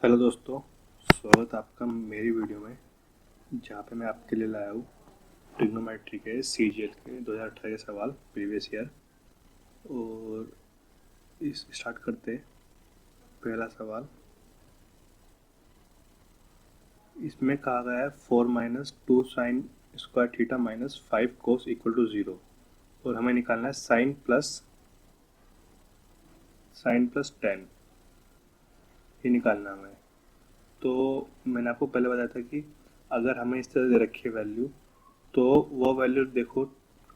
Hello दोस्तों, स्वागत है आपका मेरी वीडियो में जहाँ पे मैं आपके लिए लाया हूँ ट्रिग्नोमेट्री के CGL के 2018 के सवाल प्रीवियस ईयर। और इस स्टार्ट करते हैं। पहला सवाल, इसमें कहा गया है 4 minus 2 sine square theta minus 5 cos equal to 0 और हमें निकालना है साइन प्लस 10, ये निकालना है हमें। तो मैंने आपको पहले बताया था कि अगर हमें इस तरह दे रखी है वैल्यू, तो वो वैल्यू देखो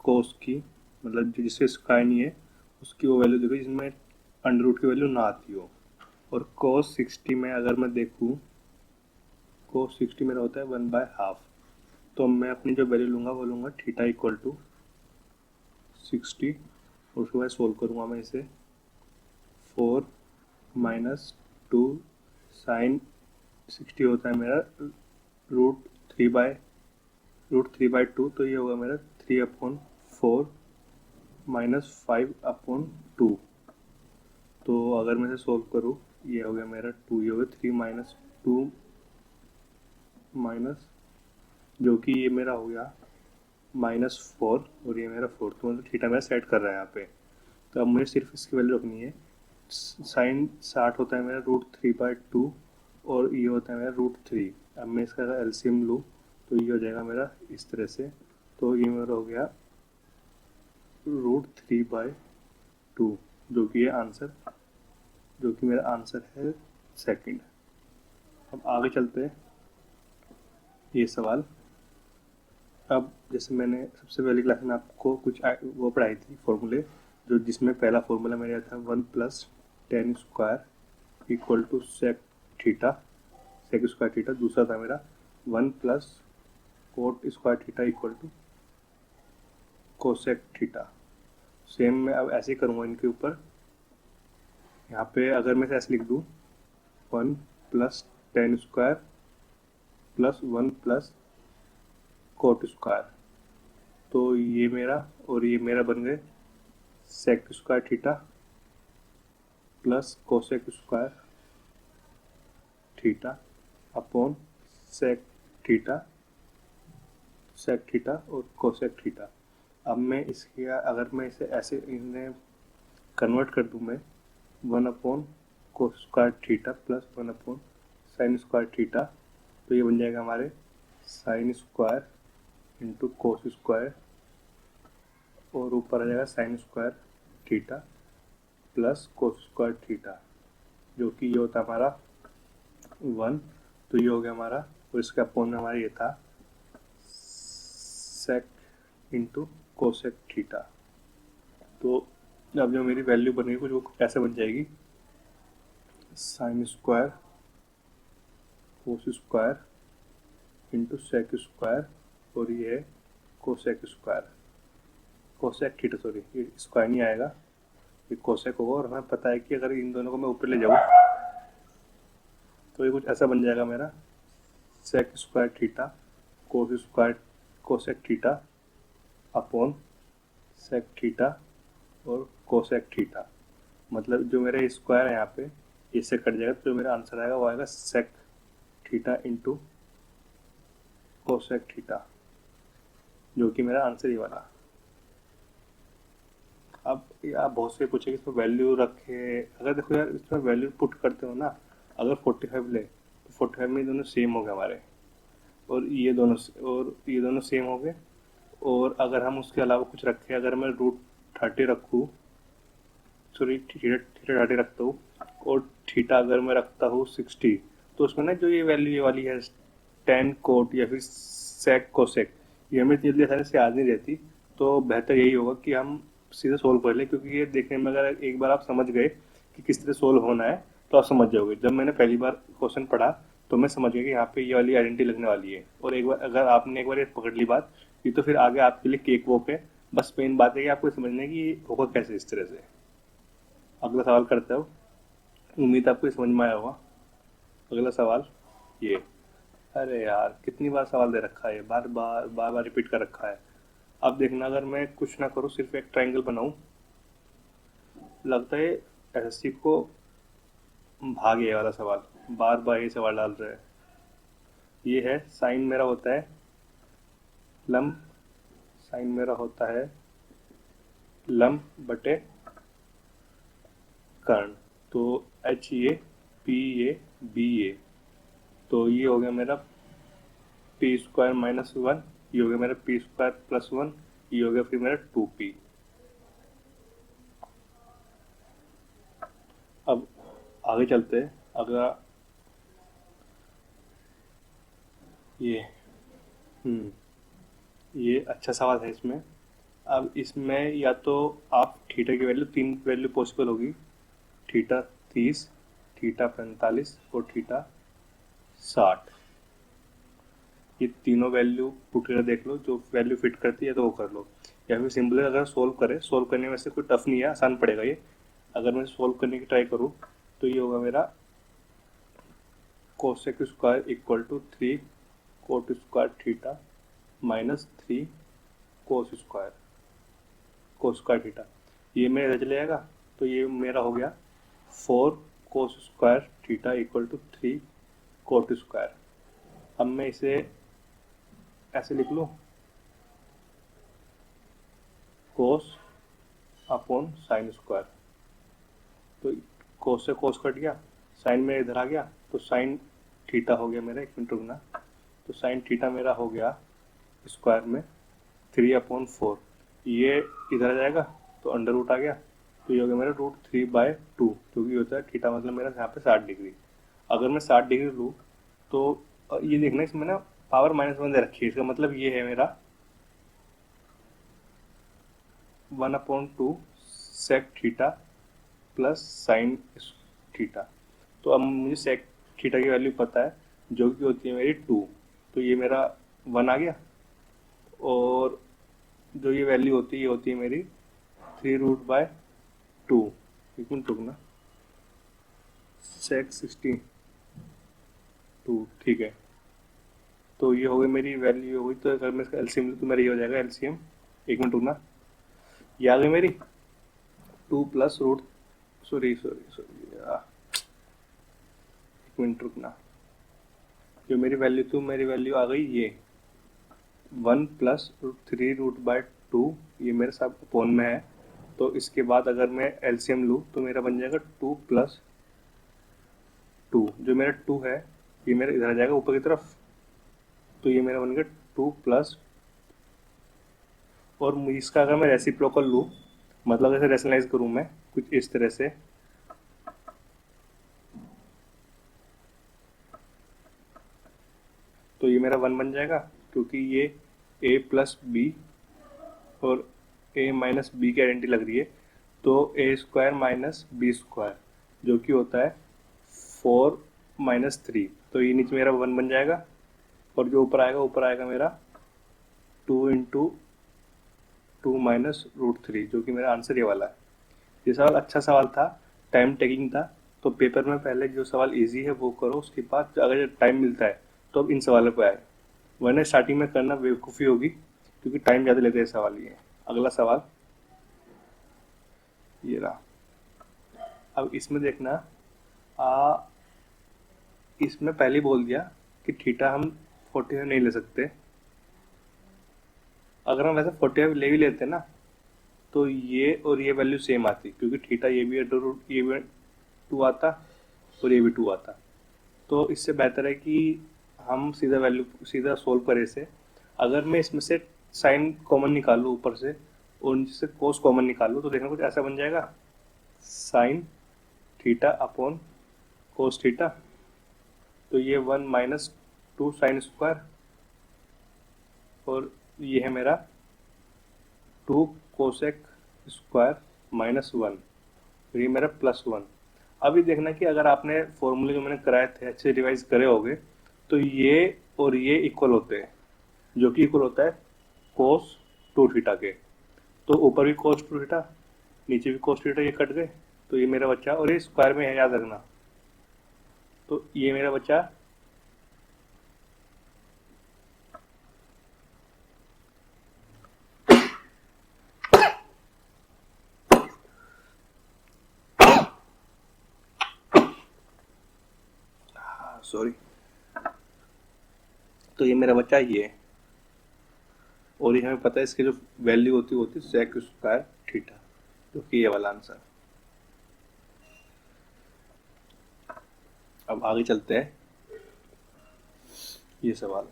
कोस की, मतलब जिससे स्क्वायर नहीं है उसकी वो वैल्यू देखो जिसमें अंडर रूट की वैल्यू ना आती हो। और कोस 60 में अगर मैं देखूँ, कोस 60 मेरा होता है 1/2। तो मैं अपनी जो वैल्यू लूँगा वो लूँगा थीटा इक्वल टू 60 और उसके बाद सोल्व करूँगा मैं इसे। 4 माइनस 2 साइन 60 होता है मेरा रूट 3/2, तो ये होगा मेरा 3/4 माइनस 5/2। तो अगर मैं इसे सोल्व करूँ, ये हो गया मेरा 2, ये हो गया 3 माइनस 2 माइनस, जो कि ये मेरा हो गया -4 और ये मेरा 4, तो मतलब थीटा मेरा सेट कर रहा है यहाँ पे। तो अब मुझे सिर्फ इसकी वैल्यू रखनी है। साइन 60 होता है मेरा रूट 3/2 और ये होता है मेरा रूट 3। अब मैं इसका अगर एलसीएम लूँ तो ये हो जाएगा मेरा इस तरह से। तो ये मेरा हो गया रूट 3/2, जो कि ये आंसर, जो कि मेरा आंसर है सेकंड। अब आगे चलते हैं ये सवाल। अब जैसे मैंने सबसे पहली क्लास में आपको कुछ वो पढ़ाई थी फॉर्मूले, जो जिसमें पहला फॉर्मूला मेरा था 1+tan square equal to sec square theta. दूसरा था मेरा cot square theta equal to cosec theta. Same मैं अब ऐसे ही करूँगा इनके ऊपर। यहाँ पे अगर मैं ऐसे लिख दूँ 1+tan स्क्वायर प्लस 1+कोट स्क्वायर, तो ये मेरा और ये मेरा बन गए sec square theta plus cosec square theta upon sec theta और कोसेक थीटा। अब मैं इसके अगर मैं इसे ऐसे इन्हें कन्वर्ट कर दूं, मैं cos square theta plus sine square theta, तो ये बन जाएगा हमारे sine square into cos square और ऊपर आ जाएगा sine square theta plus cos square theta, जो कि ये होता है हमारा 1। तो ये हो गया हमारा, और इसका अपॉन में हमारा ये था सेक इंटू कोसेक थीटा। तो अब जो मेरी वैल्यू बनेगी कुछ वो ऐसे बन जाएगी, sine square cos square into sec square और ये है कोसेक थीटा, सॉरी ये स्क्वायर नहीं आएगा, ये कोसेक होगा। और हमें पता है कि अगर इन दोनों को मैं ऊपर ले जाऊँ तो ये कुछ ऐसा बन जाएगा मेरा sec square theta cosec theta upon sec theta और कोसेक थीटा। मतलब जो मेरा स्क्वायर है यहाँ पे इससे कट जाएगा, तो मेरा आंसर आएगा वो आएगा sec theta into cosec theta, जो कि मेरा आंसर ये वाला। अब आप बहुत से पूछे कि इसमें वैल्यू रखे, अगर देखो यार इसमें वैल्यू पुट करते हो ना, अगर 45 ले तो 45 में दोनों सेम हो गए हमारे, और ये दोनों सेम हो गए। और अगर हम उसके अलावा कुछ रखें, अगर मैं रूट 30 रखूँ, सॉरी थीटा 30 रखता हूँ और थीटा अगर मैं रखता हूँ 60, तो उसमें ना जो ये वैल्यू ये वाली है टेन कोट या फिर सेक कोसेक, ये हमें जल्दी आसानी से याद नहीं रहती। तो बेहतर यही होगा कि हम सीधे सोल्व कर ले, क्योंकि ये देखने में अगर एक बार आप समझ गए कि किस तरह सोल्व होना है तो आप समझ जाओगे। जब मैंने पहली बार क्वेश्चन पढ़ा तो मैं समझ गया कि यहाँ पे ये वाली आइडेंटिटी लगने वाली है, और एक बार अगर आपने एक बार ये पकड़ ली बात, ये तो फिर आगे आपके लिए केक वॉक है। बस मेन बात है कि आपको समझना है कि ये होगा कैसे इस तरह से। अगला सवाल करता हूँ, उम्मीद आपको समझ में आया होगा। अगला सवाल ये, अरे यार कितनी बार सवाल दे रखा है, बार बार रिपीट कर रखा है। अब देखना, अगर मैं कुछ ना करूँ सिर्फ एक ट्रायंगल बनाऊं, लगता है एसएससी को भाग ये वाला सवाल। बार बार ये सवाल डाल रहे हैं। ये है साइन मेरा होता है लंब, साइन मेरा होता है लंब बटे कर्ण। तो H A P A B A, तो ये हो गया मेरा पी स्क्वायर माइनस वन, ये हो गया मेरा पी स्क्वायर प्लस वन, ये हो गया फिर मेरा 2p। अब आगे चलते हैं। अगर ये ये अच्छा सवाल है इसमें। अब इसमें या तो आप थीटा की वैल्यू, तीन वैल्यू पॉसिबल होगी, थीटा 30, थीटा 45 और थीटा 60। ये तीनों वैल्यू पुट करके देख लो, जो वैल्यू फिट करती है तो वो कर लो। या फिर सिंपली अगर सोल्व करें, सोल्व करने में से कोई टफ नहीं है, आसान पड़ेगा ये। अगर मैं सोल्व करने की ट्राई करूँ तो ये होगा मेरा cosec square equal to 3 cot square theta minus 3 cos square theta. ये मेरा इधर चले जाएगा, तो ये मेरा हो गया 4 cos square theta equal to 3 cot square. अब मैं इसे ऐसे लिख लूँ, कोस अपॉन साइन स्क्वायर। तो कोस से कोस कट गया, साइन में इधर आ गया, तो साइन थीटा हो गया मेरा, एक मिनट रुकना। तो साइन थीटा मेरा हो गया स्क्वायर में 3/4। ये इधर आ जाएगा तो अंडर रूट आ गया, तो ये हो गया मेरा √3/2, जो कि होता है थीटा, मतलब मेरा यहाँ पे 60 डिग्री। अगर मैं 60 डिग्री लूँ तो ये देखना, इसमें ना पावर -1 दे रखी है, इसका मतलब ये है मेरा 1/2 sec theta plus sine theta. तो अब मुझे सेक थीटा की वैल्यू पता है, जो कि होती है मेरी 2, तो ये मेरा 1 आ गया। और जो ये वैल्यू होती है, ये होती है मेरी 3√2। एक मिनट रुकना, सेक 62, ठीक है। तो ये हो गई मेरी वैल्यू, हो गई। तो अगर मैं इसका एलसीएम लूँ तो मेरा ये हो जाएगा एलसीएम, एक मिनट रुकना, ये आ गई मेरी 2 प्लस रूट, सॉरी एक मिनट रुकना, जो मेरी वैल्यू थी, मेरी वैल्यू आ गई ये 1 प्लस 3√2, ये मेरे साथ अपोन में है। तो इसके बाद अगर मैं एलसीएम लूँ तो मेरा बन जाएगा 2 प्लस 2, जो मेरा 2 है ये मेरा इधर आ जाएगा ऊपर की तरफ, तो ये मेरा बन गया 2 प्लस, और इसका अगर मैं रेसिप्रोकल लूँ, मतलब ऐसे रेशनलाइज करूँ मैं कुछ इस तरह से, तो ये मेरा 1 बन जाएगा, क्योंकि ये a प्लस बी और a माइनस बी की आइडेंटिटी लग रही है। तो a square minus B square, जो कि होता है 4 माइनस 3, तो ये नीचे मेरा 1 बन जाएगा, और जो ऊपर आएगा मेरा 2 इंटू 2 माइनस √3, जो कि मेरा आंसर ये वाला है। ये सवाल अच्छा सवाल था, टाइम टेकिंग था, तो पेपर में पहले जो सवाल इजी है वो करो, उसके बाद अगर टाइम मिलता है तो अब इन सवालों पे आए, वरना स्टार्टिंग में करना बेवकूफ़ी होगी, क्योंकि टाइम ज़्यादा लेते हैं सवाल। ये अगला सवाल ये रहा। अब इसमें देखना, इसमें पहले ही बोल दिया कि थीटा हम 45 नहीं ले सकते। अगर हम वैसे 45 ले भी लेते ना, तो ये और ये वैल्यू सेम आती, क्योंकि थीटा ये भी √ ये भी 2 आता और ये भी 2 आता। तो इससे बेहतर है कि हम सीधा सोल्व करें इसे। अगर मैं इसमें से साइन कॉमन निकालूँ ऊपर से, और नीचे से कोस कॉमन निकालूँ, तो देखना कुछ ऐसा बन जाएगा, sine theta upon cos theta. तो ये 1 माइनस 2 साइन स्क्वायर, और ये है मेरा 2 कोसेक स्क्वायर माइनस 1, और ये मेरा +1। अभी देखना कि अगर आपने फॉर्मूले जो मैंने कराए थे अच्छे रिवाइज करे होंगे, तो ये और ये इक्वल होते हैं, जो कि इक्वल होता है कोस 2 थीटा के। तो ऊपर भी कोस 2 थीटा, नीचे भी कोस थीटा, ये कट गए, तो ये मेरा बच्चा, और ये स्क्वायर में है याद रखना, तो ये मेरा बच्चा सॉरी। तो ये मेरा बचा ये, और ये हमें पता है इसकी जो वैल्यू होती है सेक स्क्वायर थीटा, जो कि ये वाला आंसर। अब आगे चलते हैं, ये सवाल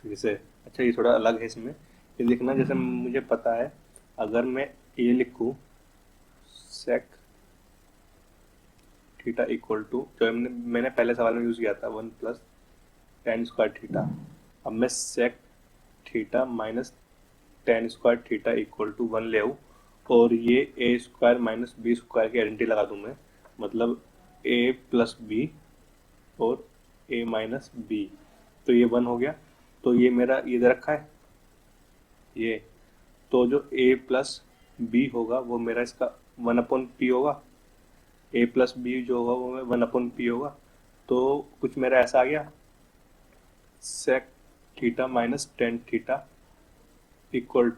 फिर से, अच्छा ये थोड़ा अलग है इसमें। ये देखना, जैसे मुझे पता है अगर मैं ये लिखूं सेक थीटा इक्वल टू, जो मैंने पहले सवाल में यूज़ किया था 1 प्लस टेन स्क्वायर थीटा, अब मैं sec theta minus ten square theta equal to 1 ले आऊँ और ये A square minus B square की आइडेंटिटी लगा दूँ मैं, मतलब ए प्लस बी और ए माइनस बी, तो ये 1 हो गया। तो ये मेरा ये दे रखा है ये, तो जो a प्लस बी होगा वो मेरा इसका 1/p होगा, a प्लस बी जो होगा वो 1/p होगा। तो कुछ मेरा ऐसा आ गया sec theta minus tan theta equal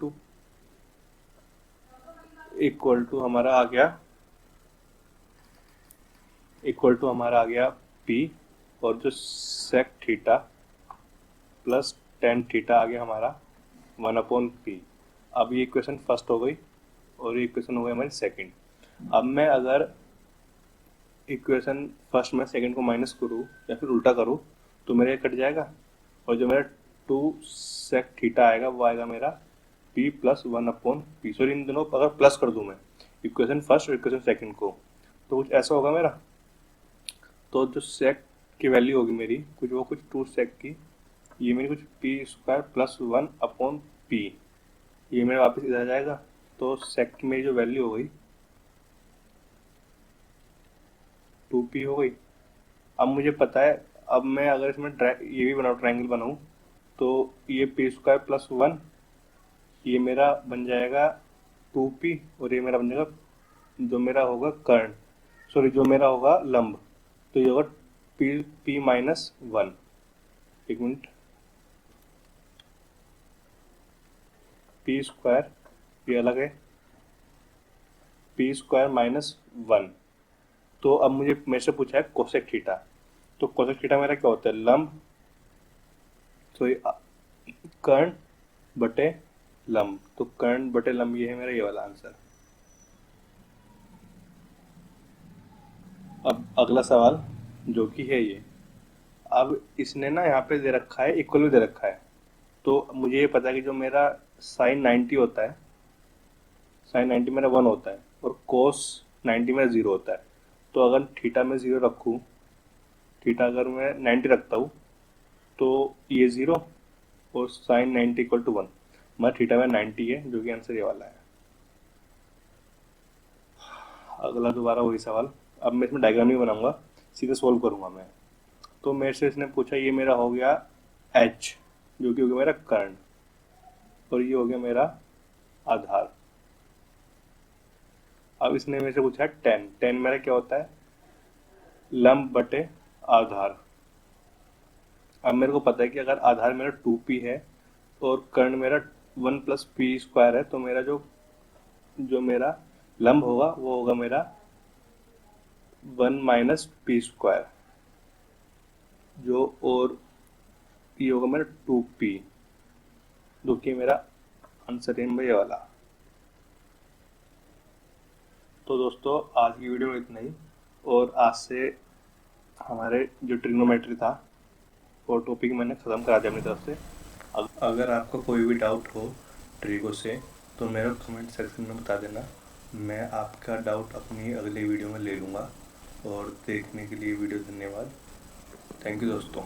to हमारा आ गया p, और जो sec theta plus tan theta आ गया हमारा 1/p। अब ये इक्वेशन फर्स्ट हो गई और ये इक्वेशन हो गई हमारी सेकंड। अब मैं अगर इक्वेशन फर्स्ट में सेकंड को माइनस करूँ या फिर उल्टा करूँ तो मेरा ये कट जाएगा, और जो मेरा 2 सेक थीटा आएगा वो आएगा मेरा p प्लस 1/p। सॉरी, इन दोनों अगर प्लस कर दूँ मैं इक्वेशन फर्स्ट और इक्वेशन सेकंड को, तो कुछ ऐसा होगा मेरा। तो जो सेक की वैल्यू होगी मेरी कुछ 2 सेक की, ये मेरी कुछ p स्क्वायर प्लस 1/p, ये मेरा वापस इधर आ जाएगा। तो सेक की मेरी जो वैल्यू हो गई 2p हो गई। अब मुझे पता है, अब मैं अगर इसमें ये भी बनाऊँ, ट्रायंगल बनाऊँ, तो ये p स्क्वायर प्लस 1 ये मेरा बन जाएगा 2p, और ये मेरा बन जाएगा जो मेरा होगा कर्ण, सॉरी जो मेरा होगा लंब, तो ये होगा p माइनस 1। एक मिनट, p स्क्वायर ये अलग है, p स्क्वायर माइनस 1। तो अब मुझे मेरे से पूछा है कोसेक थीटा, तो कोसेक थीटा मेरा क्या होता है, लंब, तो ये कर्ण बटे लंब, तो कर्ण बटे लंब ये है मेरा ये वाला आंसर। अब अगला सवाल जो कि है ये, अब इसने ना यहाँ पे दे रखा है इक्वल भी दे रखा है, तो मुझे ये पता है कि जो मेरा साइन 90 होता है, साइन 90 मेरा 1 होता है और कोस 90 मेरा 0 होता है। तो अगर थीटा में 0 रखूँ, थीटा अगर मैं 90 रखता हूँ तो ये 0 और साइन 90 इक्वल टू 1, हमारा थीटा में 90 है, जो कि आंसर ये वाला है। अगला दोबारा वही सवाल, अब मैं इसमें डायग्राम नहीं बनाऊंगा, सीधे सोल्व करूंगा मैं। तो मेरे से इसने पूछा, ये मेरा हो गया h जो कि हो गया मेरा कर्ण, और ये हो गया मेरा आधार। अब इसने मेरे से पूछा है टेन मेरा क्या होता है, लंब बटे आधार। अब मेरे को पता है कि अगर आधार मेरा 2p है और कर्ण मेरा 1 प्लस p स्क्वायर है, तो मेरा जो मेरा लंब होगा वो होगा मेरा 1 माइनस p स्क्वायर, जो और ये होगा मेरा 2p, जो कि मेरा आंसर है ये वाला। तो दोस्तों आज की वीडियो में इतना ही, और आज से हमारे जो ट्रिग्नोमेट्री था वो टॉपिक मैंने ख़त्म करा दिया अपनी तरफ से। अगर आपको कोई भी डाउट हो ट्रिगो से तो मेरे कमेंट सेक्शन में बता देना, मैं आपका डाउट अपनी अगली वीडियो में ले लूँगा। और देखने के लिए वीडियो धन्यवाद, थैंक यू दोस्तों।